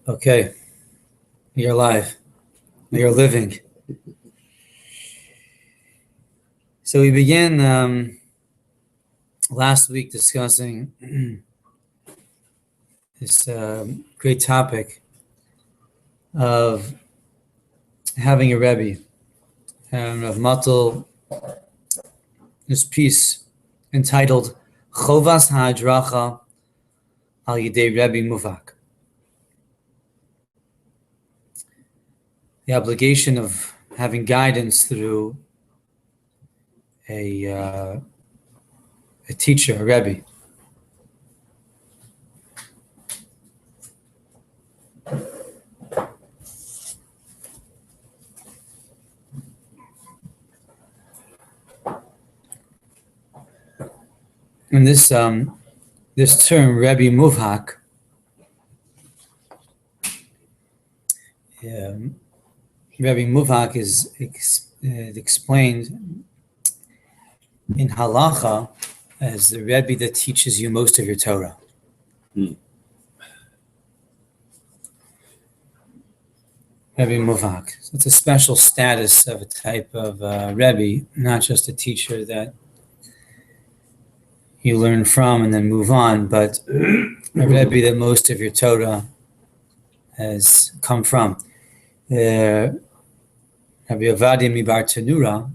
Okay, you're alive. You're living. So we began last week discussing this great topic of having a Rebbe. And Rav Mottel, this piece entitled Chovas Ha'adracha Al Yidei Rebbe Muvak. The obligation of having guidance through a teacher, a Rebbe. And this term, Rebbe Muvhak, Rebbe Muvhak is explained in halacha as the Rebbe that teaches you most of your Torah. Rebbe Muvhak. So it's a special status of a type of Rebbe, not just a teacher that you learn from and then move on, but a Rebbe that most of your Torah has come from. Rabbi Ovadia Mibar Tanura,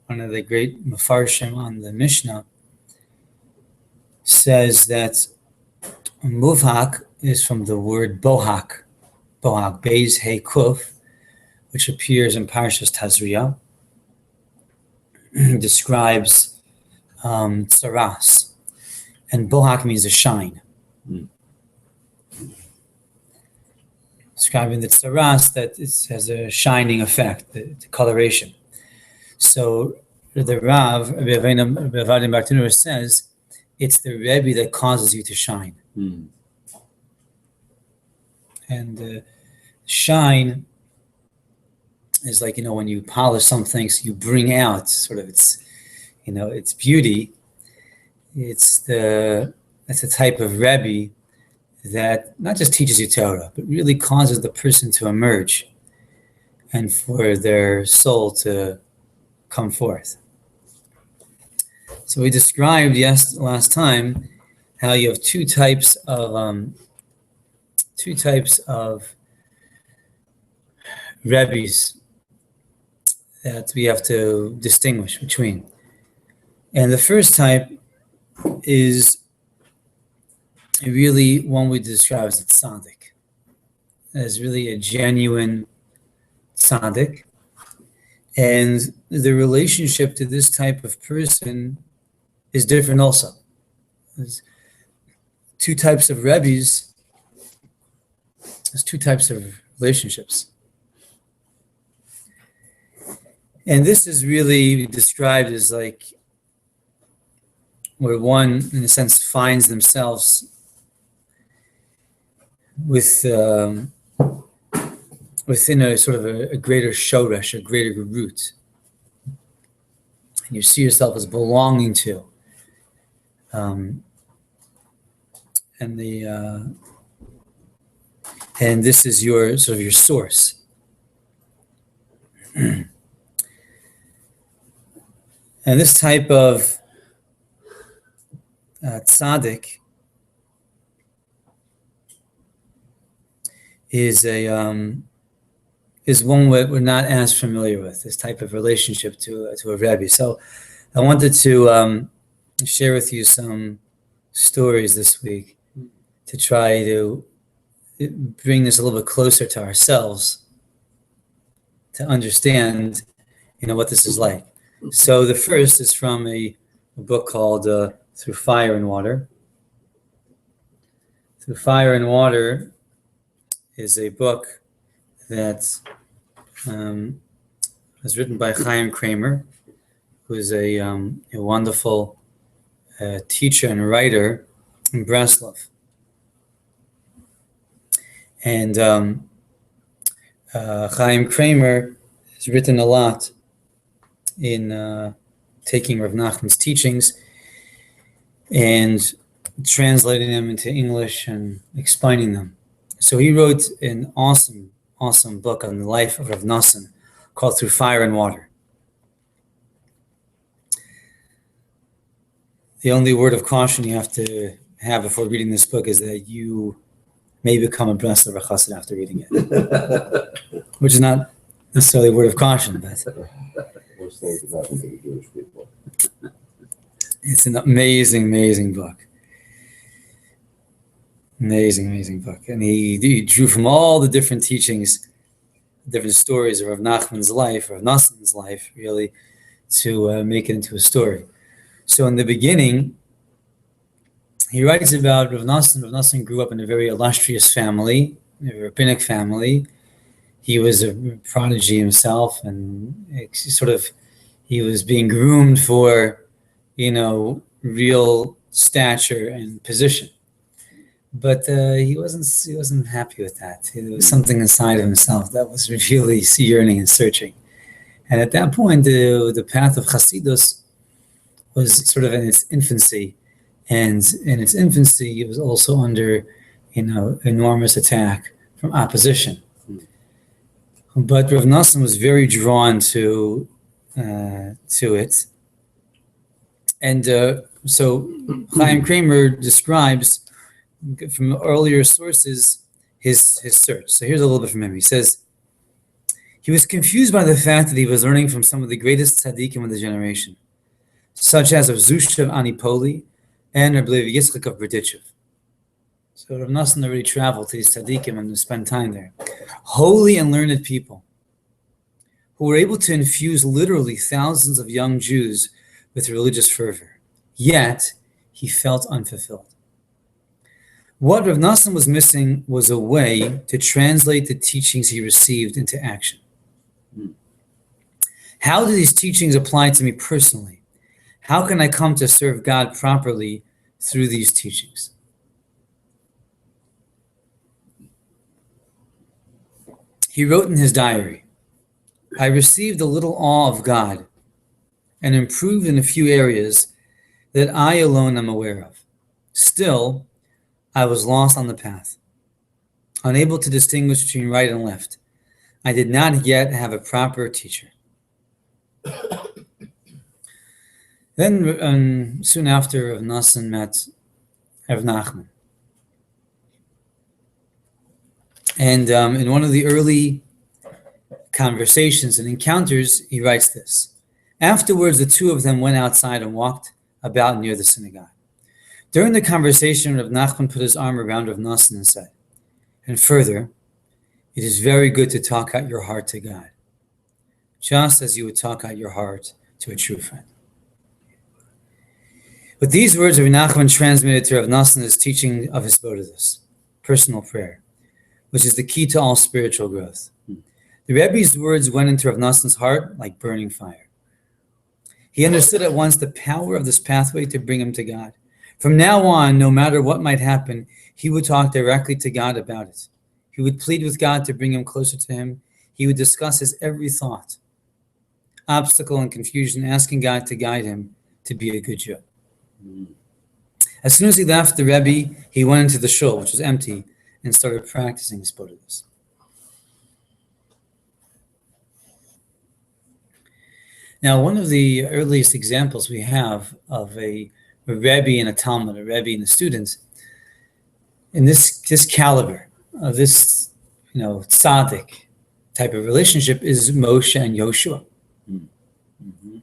one of the great Mefarshim on the Mishnah, says that Muvhak is from the word Bohak, Beis Hey Kuf, which appears in Parshas Tazria, describes tsaras, and Bohak means a shine. Describing the tsaras, that it has a shining effect, the coloration. So the Rav, Rabbi Ovadia Bar Tanura, says it's the Rebbe that causes you to shine. And shine is like, when you polish something, so you bring out sort of its beauty. That's a type of Rebbe that not just teaches you Torah, but really causes the person to emerge and for their soul to come forth. So we described last time how you have two types of Rebbes that we have to distinguish between. And the first type is really one we describe as a tzaddik, as really a genuine tzaddik. And the relationship to this type of person is different also. There's two types of Rebbes, there's two types of relationships. And this is really described as like where one, in a sense, finds themselves within a sort of a greater shoresh, a greater root. And you see yourself as belonging to. And this is your sort of your source. And this type of tzaddik is one we're not as familiar with, this type of relationship to a Rebbe. So I wanted to share with you some stories this week to try to bring this a little bit closer to ourselves, to understand, what this is like. So the first is from a book called Through Fire and Water. Through Fire and Water is a book that was written by Chaim Kramer, who is a wonderful teacher and writer in Breslov. And Chaim Kramer has written a lot in taking Rav Nachman's teachings and translating them into English and explaining them. So he wrote an awesome, awesome book on the life of Rav Nosson called Through Fire and Water. The only word of caution you have to have before reading this book is that you may become a Bresler Chassid after reading it, which is not necessarily a word of caution, but it's an amazing, amazing book. Amazing, amazing book. And he drew from all the different teachings, different stories of Rav Nachman's life, Rav Nosson's life, really, to make it into a story. So in the beginning, he writes about Rav Nosson. Rav Nosson grew up in a very illustrious family, a rabbinic family. He was a prodigy himself, and he was being groomed for, real stature and position. But he wasn't happy with that. There was something inside of himself that was really yearning and searching. And at that point, the path of Hasidus was sort of in its infancy. And in its infancy, it was also under, enormous attack from opposition. But Rav Nosson was very drawn to it. And so Chaim Kramer describes from earlier sources his search. So here's a little bit from him. He says, he was confused by the fact that he was learning from some of the greatest tzaddikim of the generation, such as Rav Zusha of Anipoli and Rav Levi Yitzchak of Berdichev. So Rav Nosson already traveled to these tzaddikim and spent time there. Holy and learned people who were able to infuse literally thousands of young Jews with religious fervor. Yet, he felt unfulfilled. What Rav Nosson was missing was a way to translate the teachings he received into action. How do these teachings apply to me personally? How can I come to serve God properly through these teachings? He wrote in his diary, I received a little awe of God and improved in a few areas that I alone am aware of. Still, I was lost on the path, unable to distinguish between right and left. I did not yet have a proper teacher. Then, soon after, Rav Nosson met Rav Nachman. And in one of the early conversations and encounters, he writes this. Afterwards, the two of them went outside and walked about near the synagogue. During the conversation, Rav Nachman put his arm around Rav Nosson and said, and further, it is very good to talk out your heart to God, just as you would talk out your heart to a true friend. With these words, Rav Nachman transmitted to Rav Nosson his teaching of his Bodhisattva, personal prayer, which is the key to all spiritual growth. The Rebbe's words went into Rav Nosson's heart like burning fire. He understood at once the power of this pathway to bring him to God. From now on, no matter what might happen, he would talk directly to God about it. He would plead with God to bring him closer to him. He would discuss his every thought, obstacle, and confusion, asking God to guide him to be a good Jew. As soon as he left the Rebbe, he went into the shul, which was empty, and started practicing his bodhisattvas. Now, one of the earliest examples we have of a Rebbe and a Talmud, a Rebbe and a student, in this caliber, of this, tzaddik type of relationship is Moshe and Yoshua. Mm-hmm.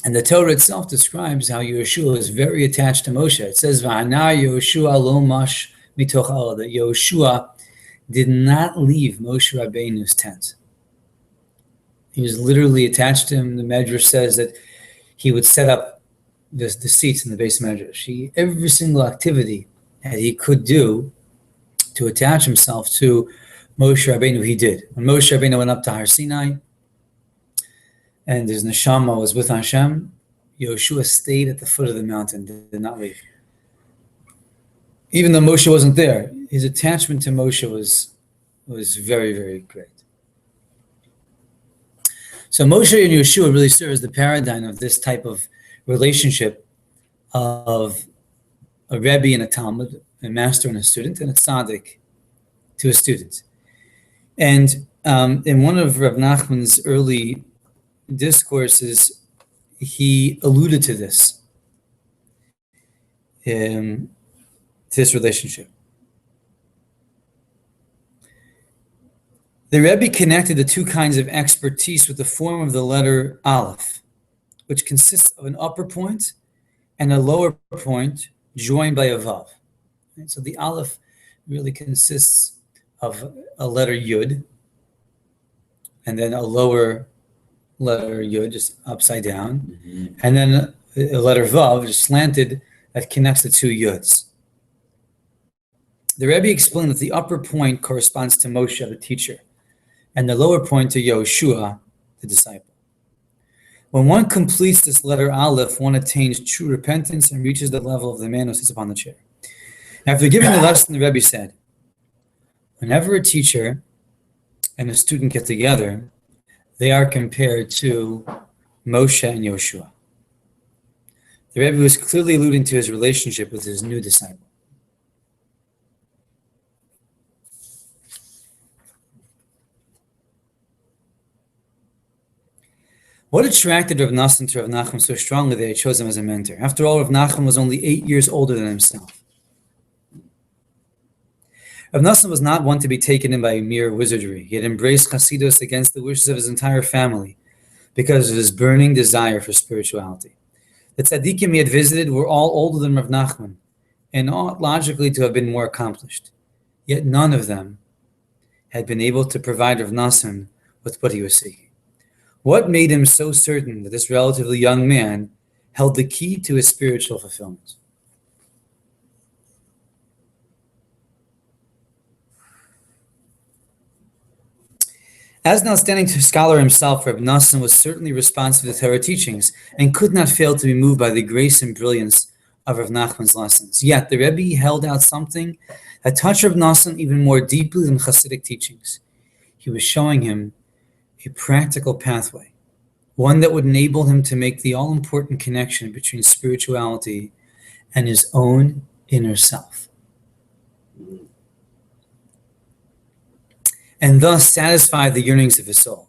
And the Torah itself describes how Yoshua is very attached to Moshe. It says, "V'hana Yoshua lo mash mitoch ha'ol," that Yoshua did not leave Moshe Rabbeinu's tent. He was literally attached to him. The Medrash says that he would set up the seats in the base Medrash. Every single activity that he could do to attach himself to Moshe Rabbeinu, he did. When Moshe Rabbeinu went up to Har Sinai, and his neshama was with Hashem, Yoshua stayed at the foot of the mountain, did not leave. Even though Moshe wasn't there, his attachment to Moshe was very, very great. So Moshe and Yoshua really serve as the paradigm of this type of relationship of a Rebbe and a Talmud, a master and a student, and a tzaddik to a student. And in one of Rav Nachman's early discourses, he alluded to this relationship. The Rebbe connected the two kinds of expertise with the form of the letter Aleph, which consists of an upper point and a lower point joined by a Vav. Right? So the Aleph really consists of a letter Yud, and then a lower letter Yud, just upside down, and then a letter Vav, just slanted, that connects the two Yuds. The Rebbe explained that the upper point corresponds to Moshe, the teacher, and the lower point to Yehoshua, the disciple. When one completes this letter Aleph, one attains true repentance and reaches the level of the man who sits upon the chair. After giving the lesson, the Rebbe said, whenever a teacher and a student get together, they are compared to Moshe and Yehoshua. The Rebbe was clearly alluding to his relationship with his new disciple. What attracted Rav Nosson to Rav Nachman so strongly that he chose him as a mentor? After all, Rav Nachman was only 8 years older than himself. Rav Nosson was not one to be taken in by mere wizardry. He had embraced Hasidus against the wishes of his entire family because of his burning desire for spirituality. The tzaddikim he had visited were all older than Rav Nachman and ought logically to have been more accomplished. Yet none of them had been able to provide Rav Nosson with what he was seeking. What made him so certain that this relatively young man held the key to his spiritual fulfillment? As an outstanding scholar himself, Reb Nosson was certainly responsive to the Torah teachings and could not fail to be moved by the grace and brilliance of Rav Nachman's lessons. Yet the Rebbe held out something that touched Reb Nosson even more deeply than Hasidic teachings. He was showing him a practical pathway, one that would enable him to make the all-important connection between spirituality and his own inner self, and thus satisfy the yearnings of his soul.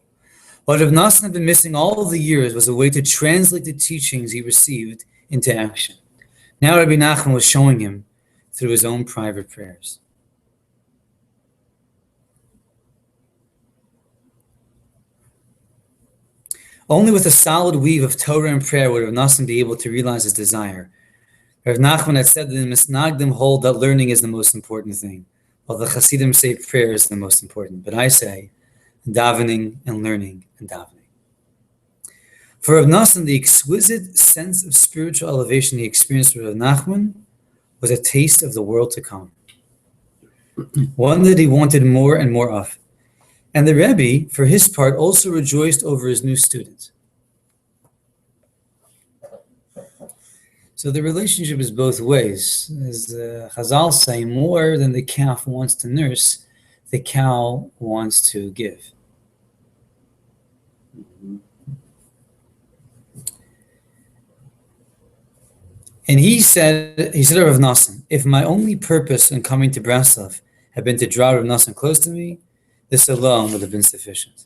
What Rav Nosson had been missing all of the years was a way to translate the teachings he received into action. Now Rabbi Nachman was showing him through his own private prayers. Only with a solid weave of Torah and prayer would Rav Nosson be able to realize his desire. Rav Nachman had said that the Misnagdim hold that learning is the most important thing, while the Hasidim say prayer is the most important. But I say davening and learning and davening. For Rav Nosson, the exquisite sense of spiritual elevation he experienced with Rav Nachman was a taste of the world to come, one that he wanted more and more of. And the Rebbe, for his part, also rejoiced over his new student. So the relationship is both ways. As Chazal say, more than the calf wants to nurse, the cow wants to give. And he said of Rav Nosson, if my only purpose in coming to Breslov had been to draw Rav Nosson close to me, this alone would have been sufficient.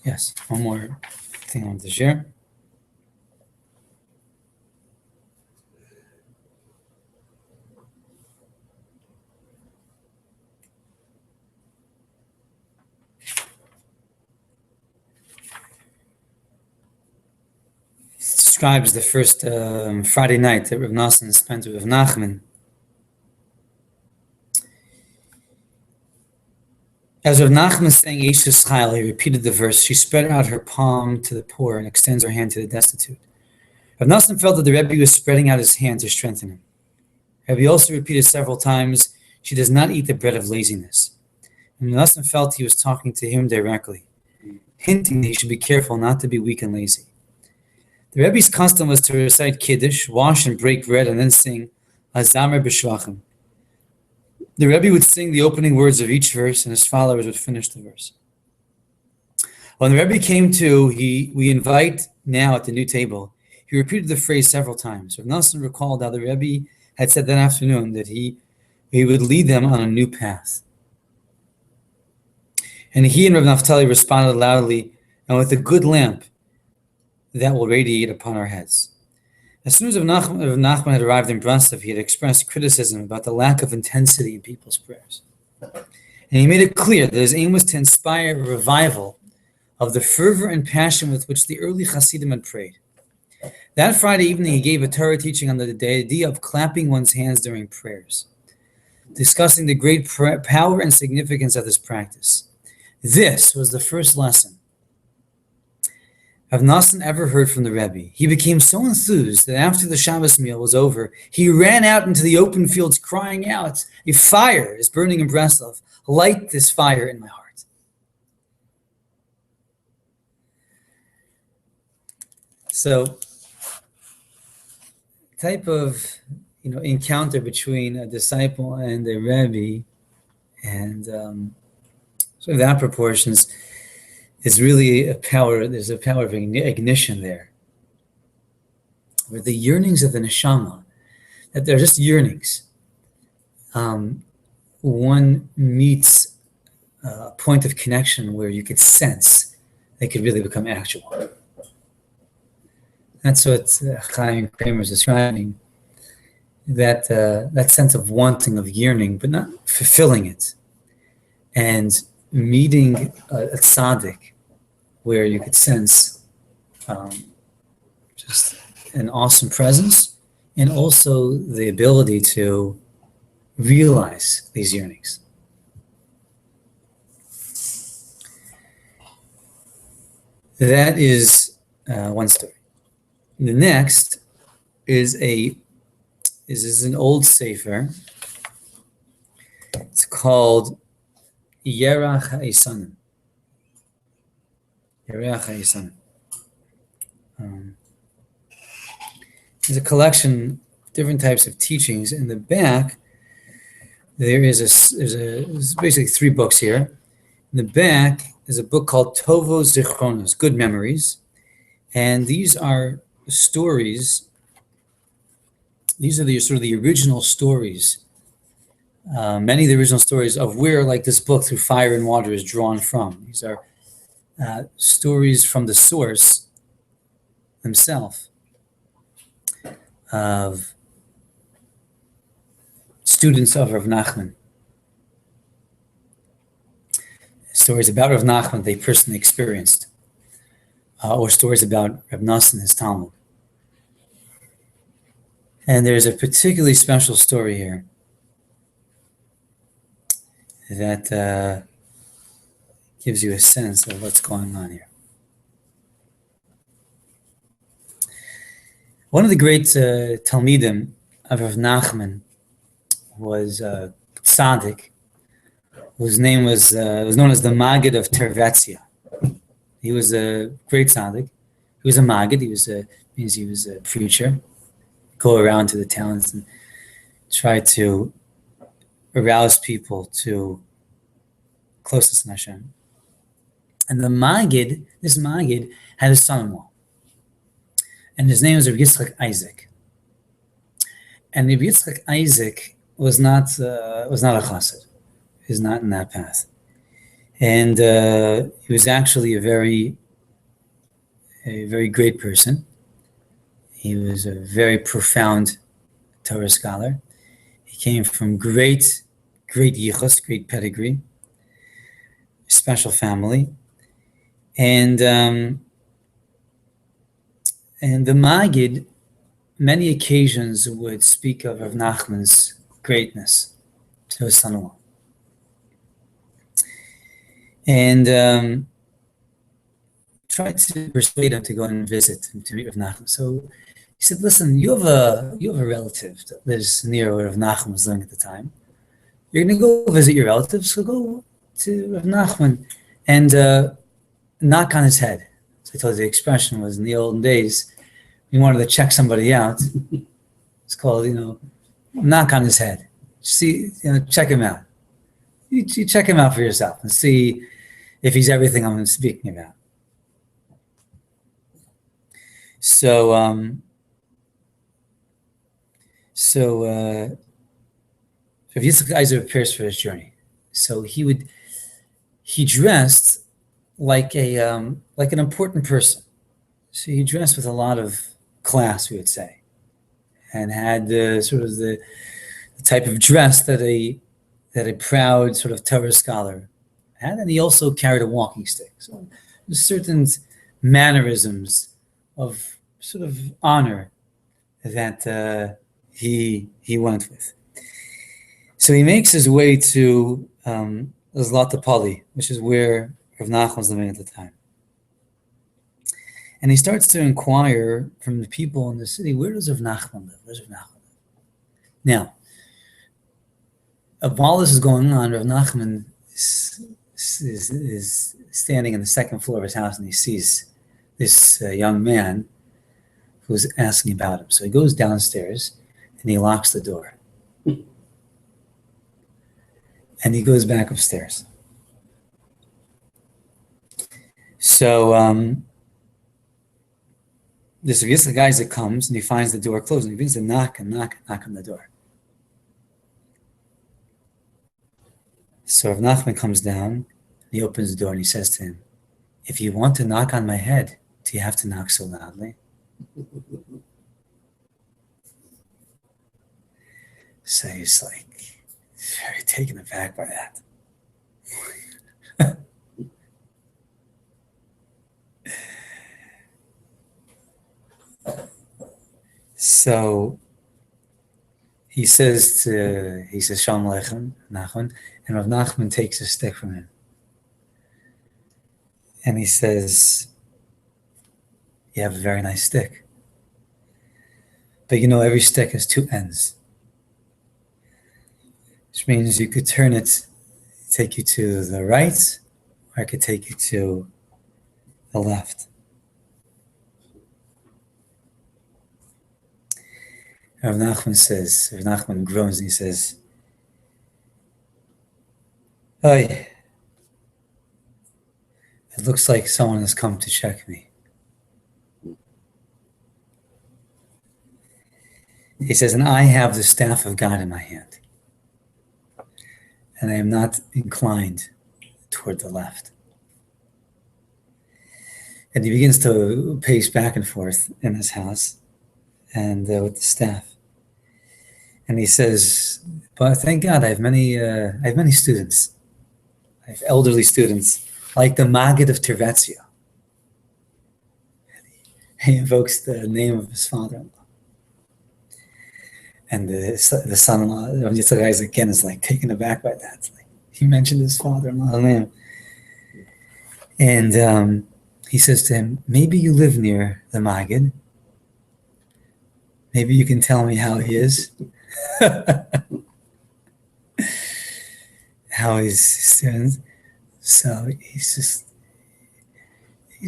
Yes, one more thing I want to share. Describes the first Friday night that Rav Nosson spent with Rav Nachman. As Rav Nachman sang Eishes Chayil, he repeated the verse, she spread out her palm to the poor and extends her hand to the destitute. Rav Nosson felt that the Rebbe was spreading out his hand to strengthen him. Rebbe also repeated several times, she does not eat the bread of laziness. And Rav Nosson felt he was talking to him directly, hinting that he should be careful not to be weak and lazy. The Rebbe's custom was to recite Kiddush, wash and break bread, and then sing Hazamer B'Shvachim, The Rebbe would sing the opening words of each verse, and his followers would finish the verse. When the Rebbe came to, we invite now at the new table, he repeated the phrase several times. Rav Nosson recalled how the Rebbe had said that afternoon that he would lead them on a new path. And he and Rav Mottel responded loudly, and with a good lamp that will radiate upon our heads. As soon as Rav Nachman had arrived in Breslov, he had expressed criticism about the lack of intensity in people's prayers. And he made it clear that his aim was to inspire a revival of the fervor and passion with which the early Hasidim had prayed. That Friday evening, he gave a Torah teaching on the idea of clapping one's hands during prayers, discussing the great power and significance of this practice. This was the first lesson Rav Nosson ever heard from the Rebbe. He became so enthused that after the Shabbos meal was over, he ran out into the open fields crying out, "A fire is burning in Breslov. Light this fire in my heart." So, type of encounter between a disciple and a Rebbe, and sort of that proportions, is really a power. There's a power of ignition there, where the yearnings of the neshama, that they're just yearnings. One meets a point of connection where you could sense they could really become actual. That's what Chaim Kramer is describing. That sense of wanting, of yearning, but not fulfilling it, and meeting a tzaddik where you could sense just an awesome presence, and also the ability to realize these yearnings. That is one story. The next is an old sefer. It's called Yerach HaEsanim. Yerach HaEsanim. There's a collection of different types of teachings. In the back, there's basically 3 books here. In the back is a book called Tovo Zichronos, Good Memories, and these are stories. These are the original stories. Many of the original stories of where, like this book, Through Fire and Water, is drawn from. These are stories from the source themselves of students of Rav Nachman. Stories about Rav Nachman they personally experienced, or stories about Rav Nosson, his Talmud. And there's a particularly special story here that gives you a sense of what's going on here. One of the great Talmidim of Rav Nachman was tzaddik, whose name was known as the Maggid of Tervetzia. He was a great tzaddik. He was a Maggid. He was a preacher. Go around to the towns and try to arouse people to closeness to Hashem. And this Maggid had a son-in-law, and his name was Rabbi Yitzchak Isaac. And Rabbi Yitzchak Isaac was not a chassid. He was not in that path, and he was actually a very great person. He was a very profound Torah scholar. He came from great yichus, great pedigree, special family, and the Maggid, many occasions would speak of Rav Nachman's greatness to his son-in-law, and tried to persuade him to go and visit him to meet Rav Nachman. So he said, "Listen, you have a relative that lives near where Rav Nachman was living at the time. You're going to go visit your relative, so go to Rav Nachman and knock on his head." So I told you the expression was, in the olden days, you wanted to check somebody out. It's called, knock on his head. See, check him out. You check him out for yourself and see if he's everything I'm speaking about. So, Rav Yitzchak Eiser prepares for his journey. So he dressed like an important person. So he dressed with a lot of class, we would say, and had the type of dress that a proud sort of Torah scholar had, and he also carried a walking stick. So there's certain mannerisms of sort of honor that he went with. So he makes his way to Zlatopoli, which is where Rav Nachman was living at the time. And he starts to inquire from the people in the city, where does Rav Nachman live? Where's Rav Nachman live? Now, while this is going on, Rav Nachman is standing in the second floor of his house, and he sees this young man who's asking about him. So he goes downstairs and he locks the door. And he goes back upstairs. So this guy that comes and he finds the door closed and he begins to knock on the door. So Rav Nachman comes down and he opens the door and he says to him, if you want to knock on my head, do you have to knock so loudly? So he's like very taken aback by that. So he says Shalom Aleichem, Nachman, and Rav Nachman takes a stick from him. And he says, you have a very nice stick. But every stick has two ends. Which means you could turn it, take you to the right, or it could take you to the left. Rav Nachman groans and he says, "Hey, it looks like someone has come to check me." He says, "And I have the staff of God in my hand, and I am not inclined toward the left." And he begins to pace back and forth in his house and with the staff. And he says, "But thank God, I have many students. I have elderly students, like the Maggid of Tervetzia." He invokes the name of his father-in-law. And the son-in-law, Yitzchak Isaac again is like taken aback by that. Like, he mentioned his father-in-law's name. And he says to him, "Maybe you live near the Maggid. Maybe you can tell me how he is." How his students. So he's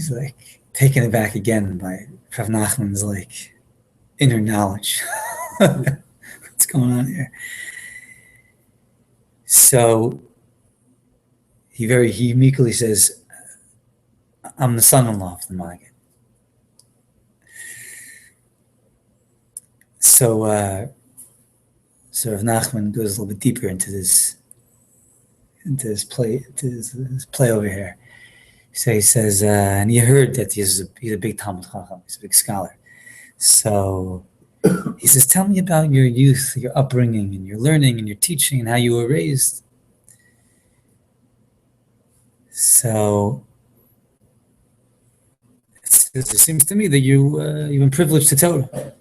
like taken aback again by Rav Nachman's like inner knowledge. What's going on here? So he meekly says, "I'm the son-in-law of the Maggid." So Rav Nachman goes a little bit deeper into this play over here. So he says, and you heard that he's a big Talmud Chacham, he's a big scholar. So he says, "Tell me about your youth, your upbringing, and your learning, and your teaching, and how you were raised." So it seems to me that you've been privileged to Torah.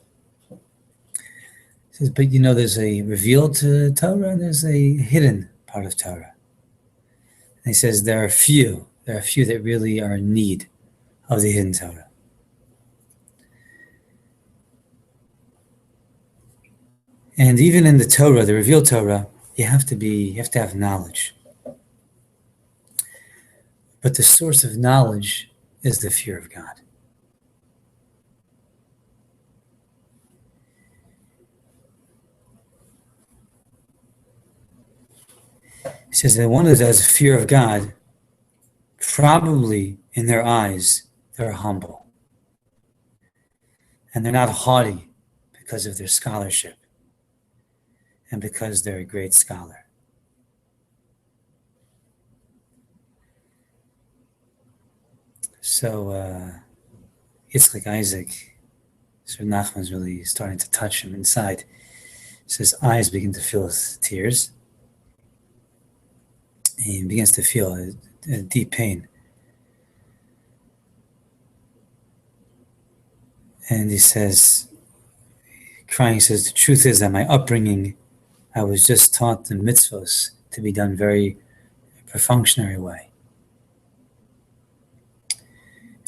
He says, "But there's a revealed Torah and there's a hidden part of Torah." And he says, there are a few that really are in need of the hidden Torah. And even in the Torah, the revealed Torah, you have to have knowledge. But the source of knowledge is the fear of God. He says that one that has a fear of God, probably in their eyes, they're humble. And they're not haughty because of their scholarship and because they're a great scholar. So Yitzchak Isaac, Sir Nachman's really starting to touch him inside. So his eyes begin to fill with tears. And he begins to feel a deep pain. And he says, crying, he says, the truth is that my upbringing, I was just taught the mitzvos to be done very perfunctory way.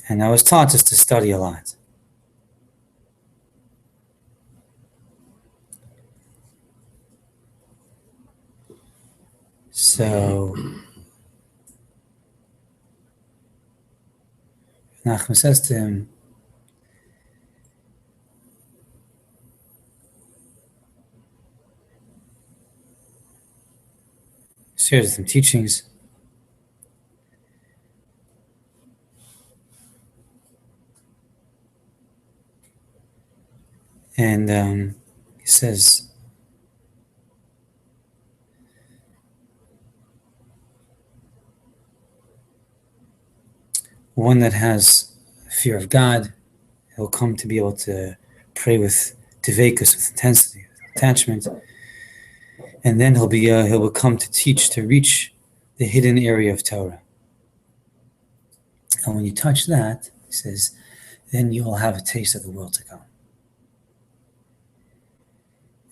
And I was taught just to study a lot. So Nachman says to him, shares some teachings. And he says, one that has fear of God, he'll come to be able to pray with tevekus, with intensity, with attachment, and then he'll come to teach, to reach the hidden area of Torah. And when you touch that, he says, then you will have a taste of the world to come.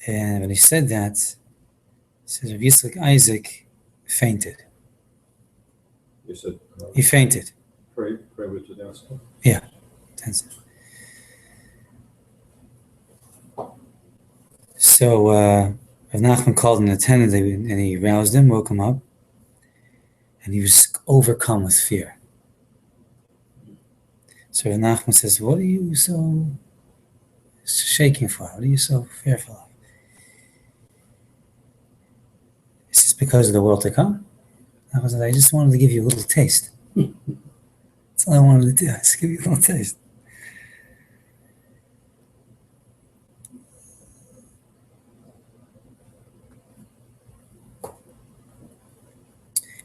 And when he said that, he says, Rav Yitzchak Isaac fainted. You said he fainted. Pray with the downstairs. Yeah, intensive. So Rav Nachman called an attendant and he roused him, woke him up, and he was overcome with fear. So Rav Nachman says, what are you so shaking for? What are you so fearful of? Is this because of the world to come? Nachman said, I just wanted to give you a little taste. That's all I wanted to do, just give you a little taste.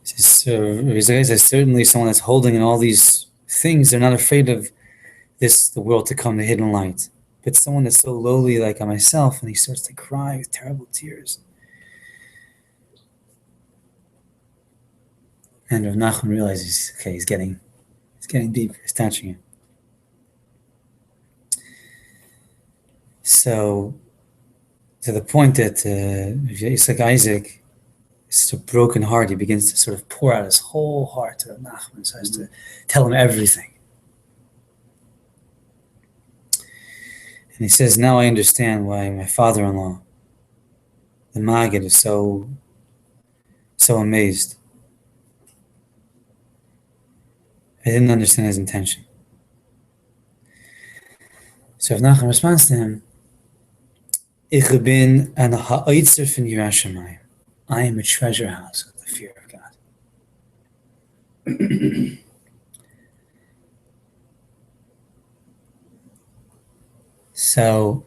So certainly someone that's holding in all these things, they're not afraid of this, the world to come, the hidden light. But someone that's so lowly like myself, and he starts to cry with terrible tears. And Rav Nachman realizes, okay, he's getting deep, he's touching him. So, to the point that Yitzchak Isaac, it's a broken heart, he begins to sort of pour out his whole heart to Rav Nachman, so as to tell him everything. And he says, now I understand why my father-in-law, the Maggid, is so amazed. I didn't understand his intention. So Rav Nachman responds to him, Ich bin an ha'oitzer von Yiras Shamayim. I am a treasure house of the fear of God. So,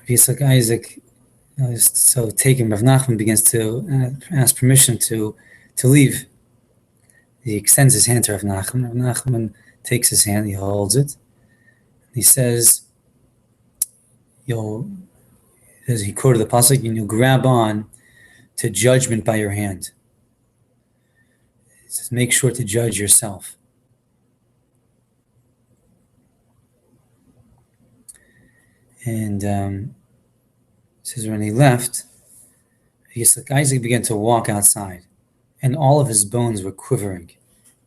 Yitzchak Isaac, so taken, Rav Nachman begins to ask permission to leave. He extends his hand to Rav Nachman. Rav Nachman takes his hand, he holds it. He says, he quoted the pasuk, and you'll grab on to judgment by your hand. He says, make sure to judge yourself. And says when he left, Isaac began to walk outside, and all of his bones were quivering,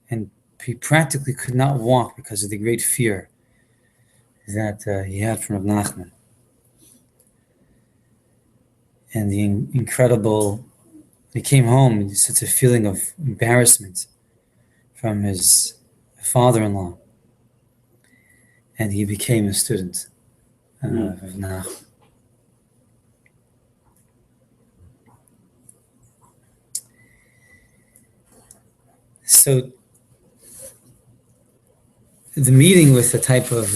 and he practically could not walk because of the great fear that he had from Rav Nachman. And the incredible, he came home with such a feeling of embarrassment from his father-in-law, and he became a student of Nachman. So the meeting with a type of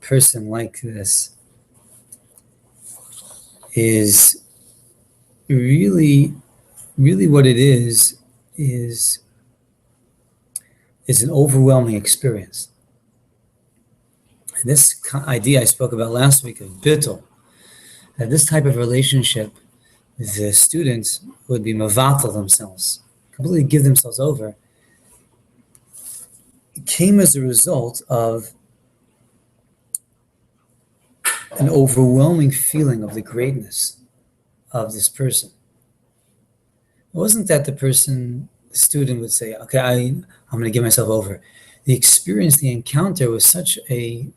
person like this is really what it is an overwhelming experience. And this idea I spoke about last week of bittul, that this type of relationship, the students would be mavatal themselves, completely give themselves over, it came as a result of an overwhelming feeling of the greatness of this person. It wasn't that the student would say, okay, I'm going to give myself over. The experience, the encounter was such an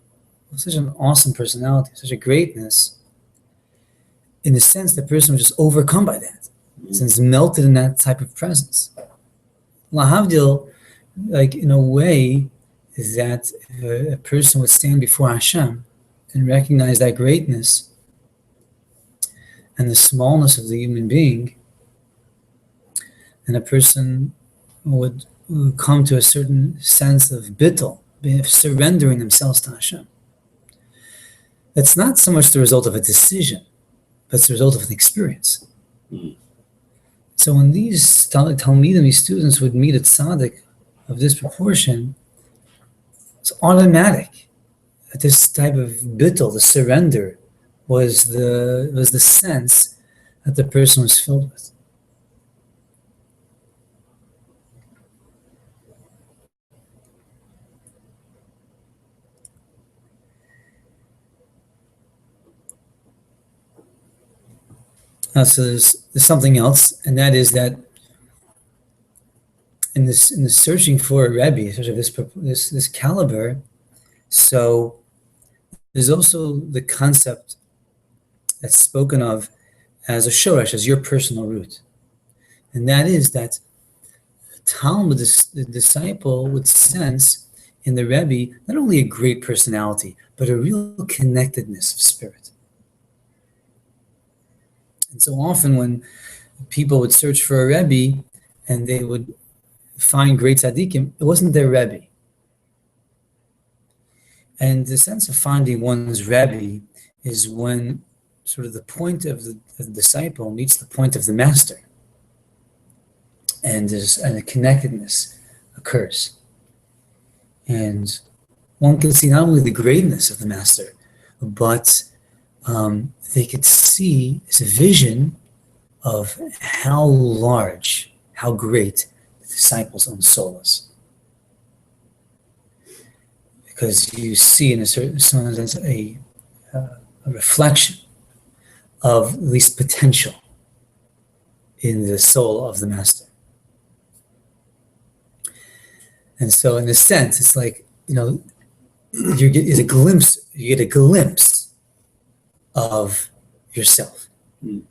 awesome personality, such a greatness. In a sense, the person was just overcome by that, since melted in that type of presence. Lahavdil, like in a way, is that a person would stand before Hashem and recognize that greatness and the smallness of the human being, and a person would come to a certain sense of bittul, surrendering themselves to Hashem. That's not so much the result of a decision, but it's the result of an experience. So when these Talmidim, these students would meet a tzaddik of this proportion, it's automatic that this type of bittul, the surrender, was the sense that the person was filled with. So there's something else, and that is that in the searching for a Rebbe, such of this caliber, so there's also the concept that's spoken of as a shoresh, as your personal root, and that is that Talmud, the disciple, would sense in the Rebbe not only a great personality, but a real connectedness of spirit. And so often when people would search for a Rebbe and they would find great tzaddikim, it wasn't their Rebbe. And the sense of finding one's Rebbe is when sort of the point of the disciple meets the point of the master, and a connectedness occurs. And one can see not only the greatness of the master, but they could see this vision of how large, how great the disciple's own soul is. Because you see in a certain sense a reflection of at least potential in the soul of the master. And so in a sense, it's like, you get a glimpse of yourself. And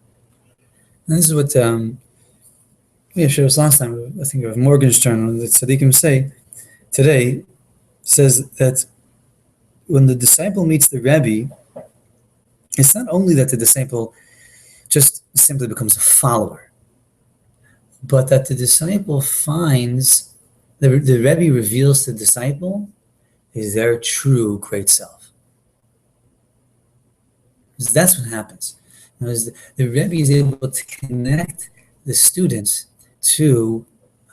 this is what I showed us last time. I think of Morgenstern, the tzaddikim say today, says that when the disciple meets the Rebbe, it's not only that the disciple just simply becomes a follower, but that the disciple finds, the Rebbe reveals to the disciple is their true great self. Because that's what happens. The Rebbe is able to connect the students to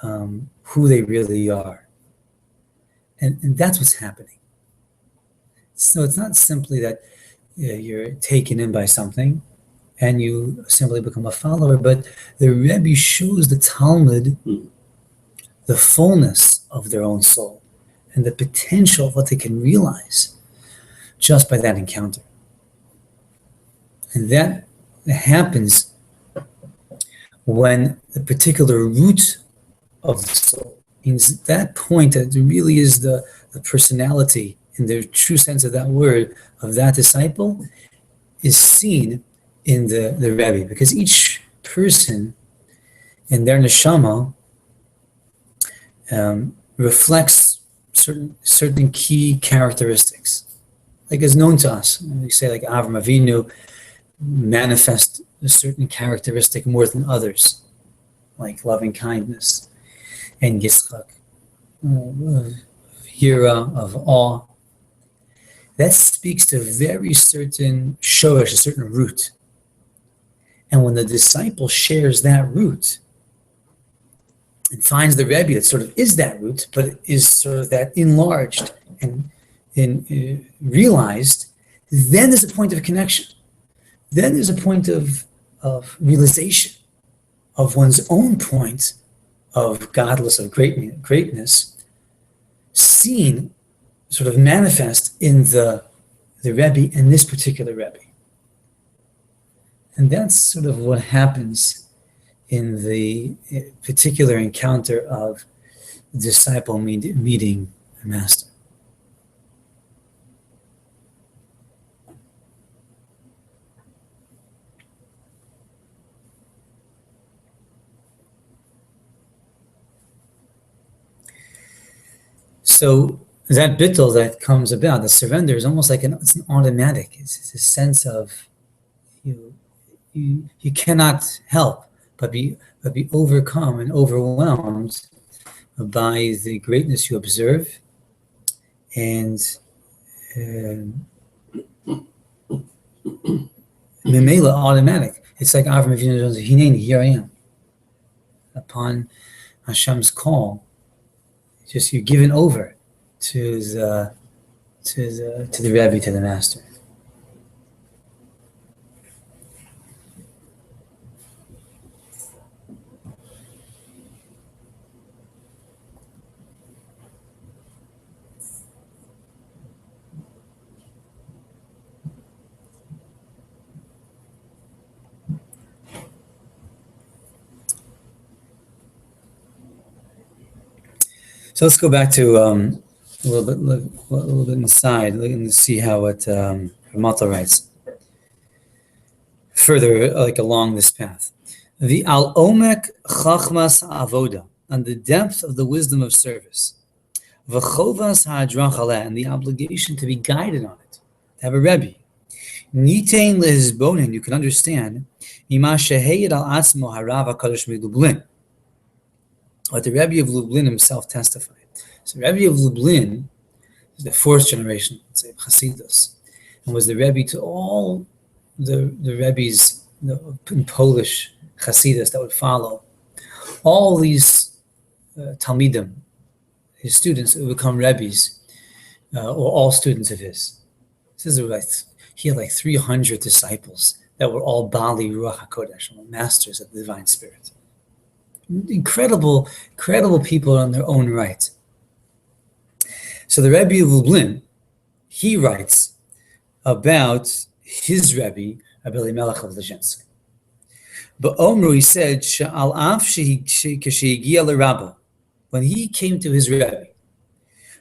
who they really are. And that's what's happening. So it's not simply that you're taken in by something and you simply become a follower, but the Rebbe shows the Talmud the fullness of their own soul and the potential of what they can realize just by that encounter. And that happens when the particular root of the soul, means that point that really is the personality in the true sense of that word of that disciple, is seen in the Rebbe, because each person in their neshama reflects certain key characteristics, like is known to us. We say like Avram Avinu manifest a certain characteristic more than others, like loving kindness. and Yitzchak, of Yira, of awe. That speaks to a very certain shoresh, a certain root. And when the disciple shares that root and finds the Rebbe that sort of is that root, but is sort of that enlarged and realized, then there's a point of connection. Then there's a point of realization of one's own point of godless, of greatness, seen, sort of manifest in the Rebbe, and this particular Rebbe. And that's sort of what happens in the particular encounter of the disciple meeting the master. So that bittul that comes about, the surrender, is almost like it's an automatic. It's a sense of you cannot help but be overcome and overwhelmed by the greatness you observe, and memela automatic. It's like Avram Avinu, Hineni, here I am. Upon Hashem's call, just you're given over to the Rebbe, to the master. So let's go back to a little bit inside, looking to see how what Rav Mottel writes further, like along this path. The al omek chachmas avoda, on the depth of the wisdom of service, v'chovas ha'adrach aleh, and the obligation to be guided on it, to have a Rebbe. Nitein lehizbonin, you can understand, mima sheheyed al atzmo harav hakadosh milublin, what the Rebbe of Lublin himself testified. So Rebbe of Lublin is the fourth generation, let's say, Hasidus, and was the Rebbe to all the Rebbes in Polish Hasidus that would follow. All these Talmidim, his students, would become Rebbes, or all students of his. This is like, he had like 300 disciples that were all Bali Ruach HaKodesh, masters of the divine spirit. Incredible people in their own right. So the Rebbe of Lublin, he writes about his Rebbe, Rabbi Elimelech of Lezhinsk. But Omru, he said, Sha'al af shehigia l'Rabba, when he came to his Rebbe,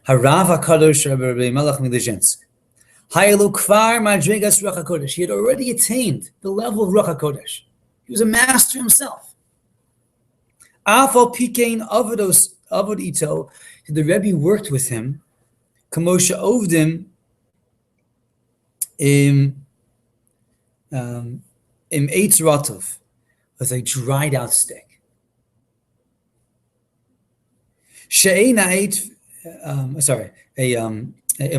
Harav HaKadosh Rabbi Elimelech Lezhinsk, Hayalu kvar madrigas Ruach HaKodesh, he had already attained the level of Ruach HaKodesh. He was a master himself. Afal pikein avod ito, the Rebbe worked with him. Kamosha ovdim im eitz ratov, with a dried out stick. She'eina eit, a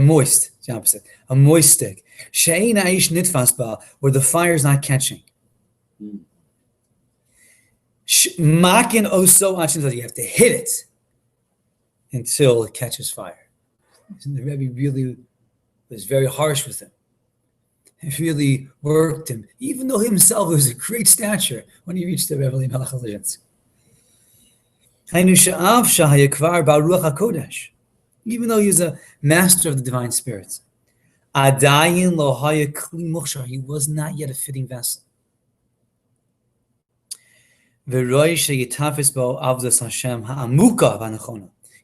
moist, the opposite, a moist stick. She'eina eish nitfas ba, where the fire is not catching. Makin oso achin, you have to hit it until it catches fire. And the Rebbe really was very harsh with him. He really worked him, even though himself was a great stature when he reached the Rebbe Elimelech Lezhinsk. Even though he was a master of the divine spirits, he was not yet a fitting vessel. He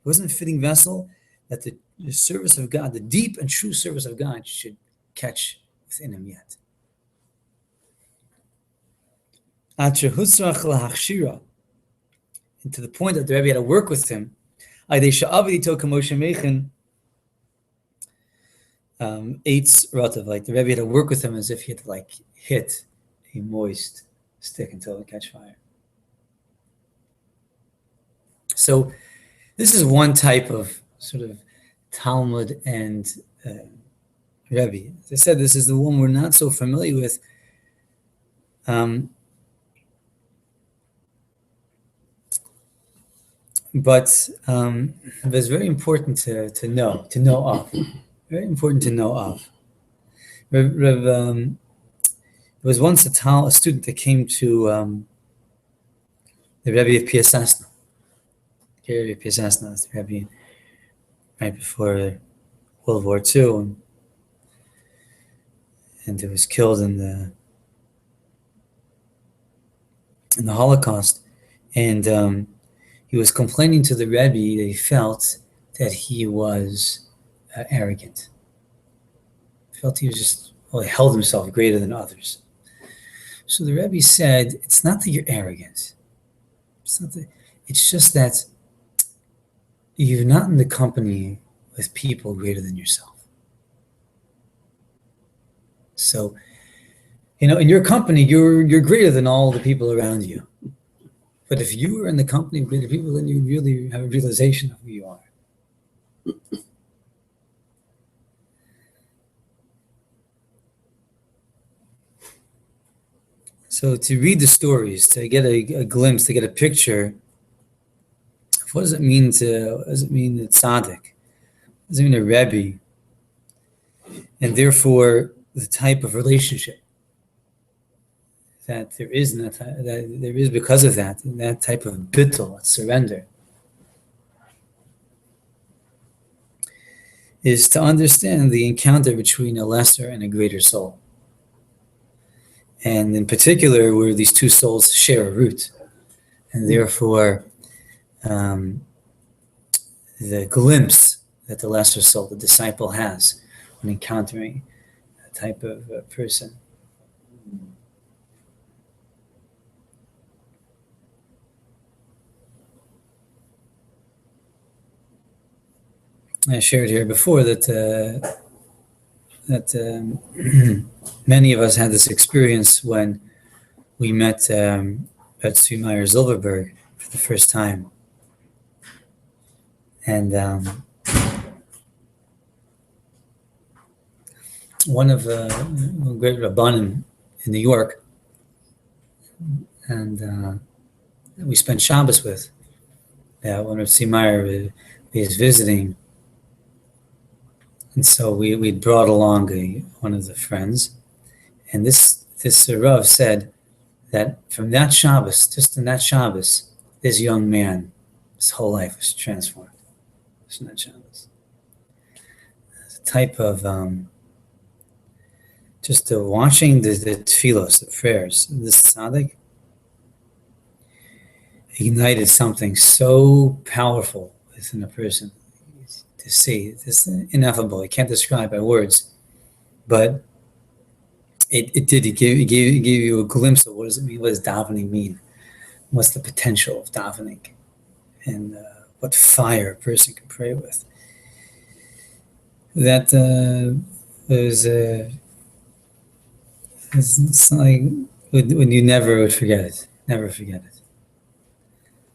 wasn't a fitting vessel that the service of God, the deep and true service of God, should catch within him yet. And to the point that the Rebbe had to work with him, eitz ratav, like the Rebbe had to work with him as if he had to like hit a moist stick until it catch fire. So this is one type of sort of Talmud and Rebbe. As I said, this is the one we're not so familiar with. But it's very important to know of. Very important to know of. There was once a student that came to the Rebbe of Piasasna. The Rebbe of Piasasna is the Rebbe right before World War II, and it was killed in the Holocaust. And he was complaining to the Rebbe that he felt that he was arrogant. He felt he was just, he held himself greater than others. So the Rebbe said, it's not that you're arrogant. It's just that you're not in the company with people greater than yourself. So, in your company, you're greater than all the people around you. But if you are in the company of greater people, then you really have a realization of who you are. So to read the stories, to get a glimpse, to get a picture, what does it mean a tzaddik? What does it mean a Rebbe? And therefore, the type of relationship that there is because of that type of bittul, surrender, is to understand the encounter between a lesser and a greater soul. And in particular, where these two souls share a root. And therefore, the glimpse that the lesser soul, the disciple, has when encountering a type of person. I shared here before that many of us had this experience when we met Betsy Meyer Zilverberg for the first time. And one of the great Rabbanim in New York, and we spent Shabbos with, when Betsy Meyer was visiting. And so we brought along one of the friends, and this Rav said that from that Shabbos, just in that Shabbos, this young man, his whole life was transformed. Just in that Shabbos. It's a type of just watching the tefillos, the prayers, this tzaddik ignited something so powerful within a person. To see, it's ineffable. I can't describe by words, but it did. It gave you a glimpse of what does it mean? What does davening mean? What's the potential of davening, and what fire a person can pray with? That it's like when you never would forget it. Never forget it.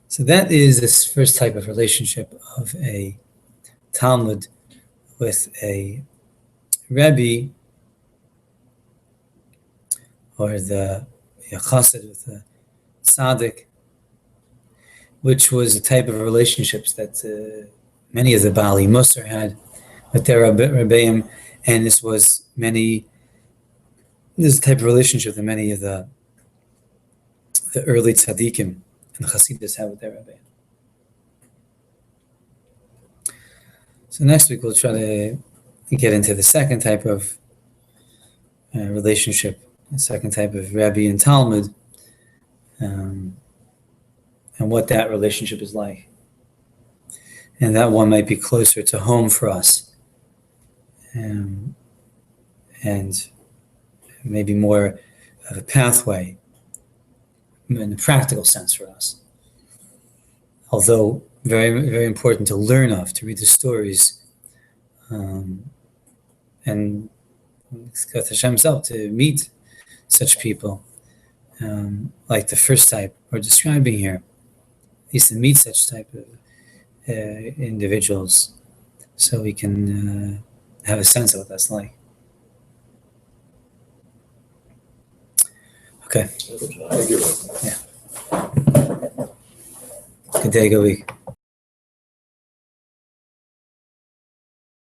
So that is this first type of relationship of a Talmud with a Rebbe, or the Chassid with a Tzaddik, which was a type of relationships that many of the Bali Musar had with their Rebbeim, and this type of relationship that many of the early Tzaddikim and Chassidus had with their Rebbeim. So next week we'll try to get into the second type of relationship, the second type of Rebbe and Talmud, and what that relationship is like. And that one might be closer to home for us, and maybe more of a pathway in the practical sense for us. Although very, very important to learn of, to read the stories, and Tzkat Hashem himself, to meet such people, like the first type we're describing here, least to meet such type of individuals, so we can have a sense of what that's like. Okay. Thank you. Good day, good week.